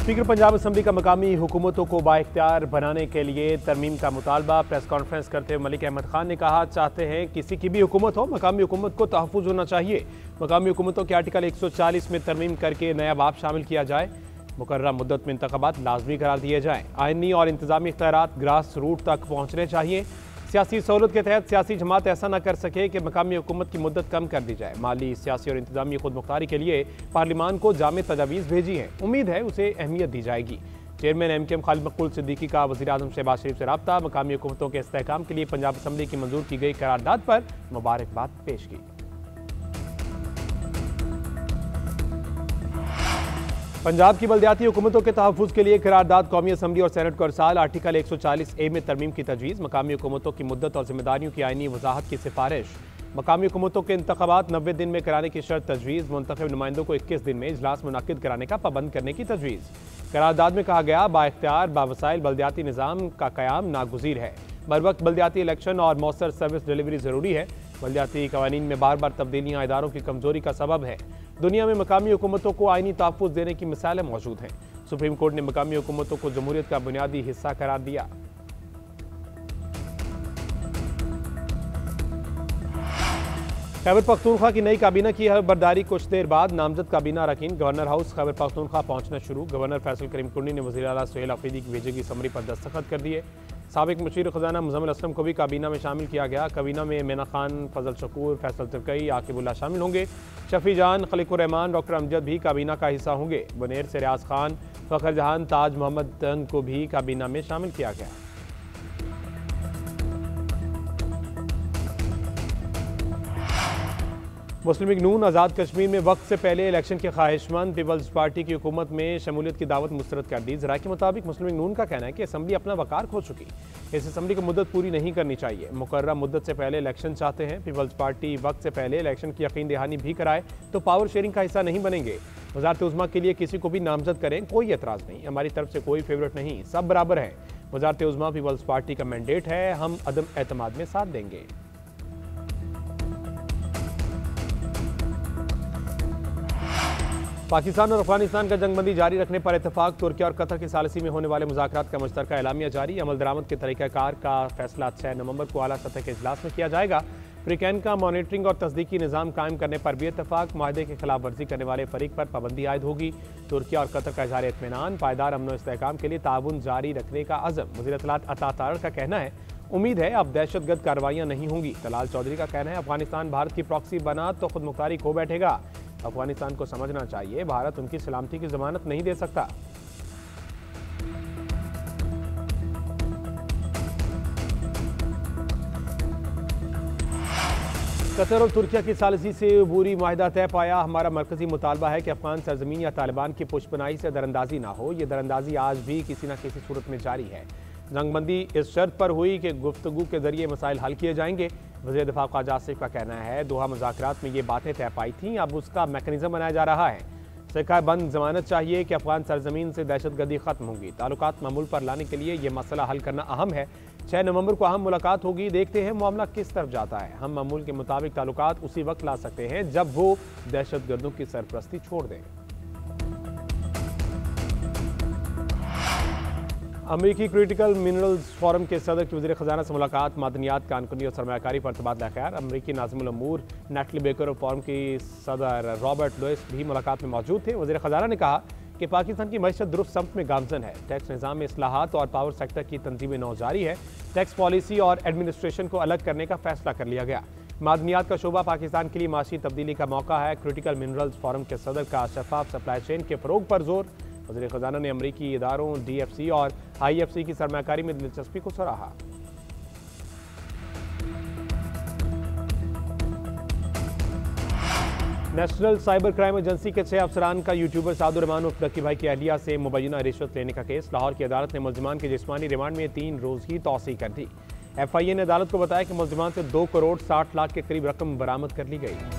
Speaker Punjab assembly का मकामी हुकूमतों को बाइख्तियार बनाने के लिए तरमीम का मुतालबा। प्रेस कॉन्फ्रेंस करते हुए मलिक अहमद खान ने कहा, चाहते हैं किसी की भी हुकूमत हो, मकामी हुकूमत को तहफ़्फ़ुज़ होना चाहिए। मकामी हुकूमतों के आर्टिकल 140 में तरमीम करके नया बाब शामिल किया जाए। मुकर्रर मुद्दत में इंतख़ाबात लाजमी करार दिए जाएँ। आइनी और इंतज़ामी इख्तियारात ग्रास रूट तक पहुँचने चाहिए। सियासी सहूलत के तहत सियासी जमात ऐसा न कर सके कि मकामी हुकूमत की मुद्दत कम कर दी जाए। माली, सियासी और इंतजामी खुद मुख्तारी के लिए पार्लिमान को जामे तजावीज़ भेजी हैं, उम्मीद है उसे अहमियत दी जाएगी। चेयरमैन MKM खालिद मकबूल सिद्दीकी का वज़ीर आज़म शहबाज शरीफ से रब्ता। मकामी हुकूमतों के इस्तेहकाम के लिए पंजाब असम्बली की मंजूर की गई करारदाद पर मुबारकबाद पेश की। पंजाब की बल्दियाती हुकूमतों के तहफ़्फ़ुज़ के लिए करारदाद कौमी असम्बली और सेनेट को अरसाल। आर्टिकल 140A में तरमीम की तजवीज़। मकामी हुकूमतों की मुद्दत और जिम्मेदारियों की आइनी वजाहत की सिफारिश। मकामी हुकूमतों के इंतख़ाबात 90 दिन में कराने की शर्त तजवीज़। मुंतखब नुमाइंदों को 21 दिन में इजलास मुनाकिद कराने का पाबंद करने की तजवीज़। करारदाद में कहा गया, बाइख्तियार बावसाइल बल्दियाती निज़ाम का क़याम नागुज़ीर है। बरवक्त बल्दियाती इलेक्शन और मौसर सर्विस डिलीवरी ज़रूरी है। बल्दियाती कवानीन में बार बार तब्दीलियाँ इदारों की कमज़ोरी का सबब है। दुनिया में मकामी हुकूमतों को आइनी तहफ़्फ़ुज़ देने की मिसालें मौजूद हैं। सुप्रीम कोर्ट ने मकामी हुकूमतों को जमहूरियत का बुनियादी हिस्सा करार दिया। खैबर पख्तूनख्वा की नई काबीना की खबरदारी। कुछ देर बाद नामजद काबीना अरकान गवर्नर हाउस खैबर पख्तूनख्वा पहुंचना शुरू। गवर्नर फैसल करीम कुंडी ने वज़ीर आला सुहेल अफरीदी की भेजी गई समरी पर दस्तखत कर दिए। साबिक मुशीर खजाना मुजम्मिल असलम को भी काबीना में शामिल किया गया। काबीना में मेना खान, फजल शकूर, फैसल तिरकई, आकिबुल्ला शामिल होंगे। शफी जान, खलीकुर रहमान, डॉक्टर अमजद भी काबीना का हिस्सा होंगे। बनेर से रियाज खान, फ़खर जहान, ताज मोहम्मद को भी काबीना में शामिल किया गया। मुस्लिम लीग नून आज़ाद कश्मीर में वक्त से पहले इलेक्शन के ख्वाहिशमंद पीपल्स पार्टी की हुकूमत में शमूलियत की दावत मुस्तरद कर दी। ज़राए के मुताबिक मुस्लिम लीग नून का कहना है कि असम्बली अपना वकार खो चुकी, इस असम्बली को मुद्दत पूरी नहीं करनी चाहिए। मुकर्रर मुद्दत से पहले इलेक्शन चाहते हैं। पीपल्स पार्टी वक्त से पहले इलेक्शन की यकीन दहानी भी कराए तो पावर शेयरिंग का हिस्सा नहीं बनेंगे। वज़ारत उज़्मा के लिए किसी को भी नामजद करें, कोई एतराज़ नहीं। हमारी तरफ से कोई फेवरेट नहीं, सब बराबर है। वज़ारत उज़्मा पीपल्स पार्टी का मैंडेट है, हम अदम एतमाद में साथ देंगे। पाकिस्तान और अफगानिस्तान का जंगबंदी जारी रखने पर इतफाक। तुर्की और कतर की सालिसी में होने वाले मुज़ाकरात का मुश्तरका एलामिया जारी। अमल दरामद के तरीक़ाकार का फैसला 6 नवंबर को आला सतह के इजलास में किया जाएगा। फ्रीकैन का मॉनिटरिंग और तस्दीकी निज़ाम कायम करने पर भी इतफाक। माहदे की खिलाफ वर्जी करने वाले फरीक पर पाबंदी आयद होगी। तुर्की और कतर का इज़हार इत्मीनान। पायदार अमन व इस्तेहकाम के लिए ताउन जारी रखने का अज़म। वज़ीर इत्तलात अता तारड़ का कहना है, उम्मीद है अब दहशतगर्द कार्रवाइयाँ नहीं होंगी। तलाल चौधरी का कहना है, अफगानिस्तान भारत की प्रॉक्सी बना तो खुद मुख्तारी खो बैठेगा। अफगानिस्तान को समझना चाहिए, भारत उनकी सलामती की जमानत नहीं दे सकता। कतर और तुर्किया की सालिसी से अबूरी माहिदा तय पाया। हमारा मरकजी मुतालबा है कि अफगान सरजमीन या तालिबान की पुष्पनाई से दरअंदाजी ना हो। ये दरअंदाजी आज भी किसी न किसी सूरत में जारी है। जंगबंदी इस शर्त पर हुई कि गुफ्तगू के जरिए मसाइल हल किए जाएंगे। वज़ीर दिफा ख्वाजा आसिफ का कहना है, दोहा मुज़ाकरात में ये बातें तय पाई थीं, अब उसका मैकेनिज्म बनाया जा रहा है। सिक्का बंद जमानत चाहिए कि अफगान सरजमीन से दहशतगर्दी खत्म होगी। ताल्लुकात मामूल पर लाने के लिए ये मसला हल करना अहम है। 6 नवंबर को अहम मुलाकात होगी, देखते हैं मामला किस तरफ जाता है। हम मामूल के मुताबिक ताल्लुकात उसी वक्त ला सकते हैं जब वो दहशतगर्दों की सरपरस्ती छोड़ दें। अमेरिकी क्रिटिकल मिनरल्स फोरम के सदर की वज़ीर ख़जाना से मुलाकात। मादनियात, कानूनी और सरमायाकारी पर तबादला ख्याल। अमेरिकी नाज़िमुल अमूर नेटली बेकर और फोरम की सदर रॉबर्ट लुइस भी मुलाकात में मौजूद थे। वज़ीर ख़जाना ने कहा कि पाकिस्तान की मईशत दुरुस्त समत में गामजन है। टैक्स निज़ाम में इस्लाहात और पावर सेक्टर की तंजीम नौ जारी है। टैक्स पॉलिसी और एडमिनिस्ट्रेशन को अलग करने का फैसला कर लिया गया। मादनियात का शोबा पाकिस्तान के लिए माशी तब्दीली का मौका है। क्रिटिकल मिनरल्स फोरम के सदर का शफाफ सप्लाई चेन के फ़रोग पर जोर। वज़ीर ख़जाना ने अमरीकी इदारों DFC और IFC की सरमायाकारी में दिलचस्पी को सराहा। नेशनल साइबर क्राइम एजेंसी के 6 अफसरान का यूट्यूबर सादुर रहमान उर्फ डक्की भाई की अहलिया से मुबैना रिश्वत लेने का केस। लाहौर की अदालत ने मुल्ज़िमान के जिस्मानी रिमांड में 3 रोज़ की तौसीह कर दी। FIA ने अदालत को बताया कि मुल्ज़िमान से 2 करोड़ 60 लाख के करीब रकम बरामद कर ली गई।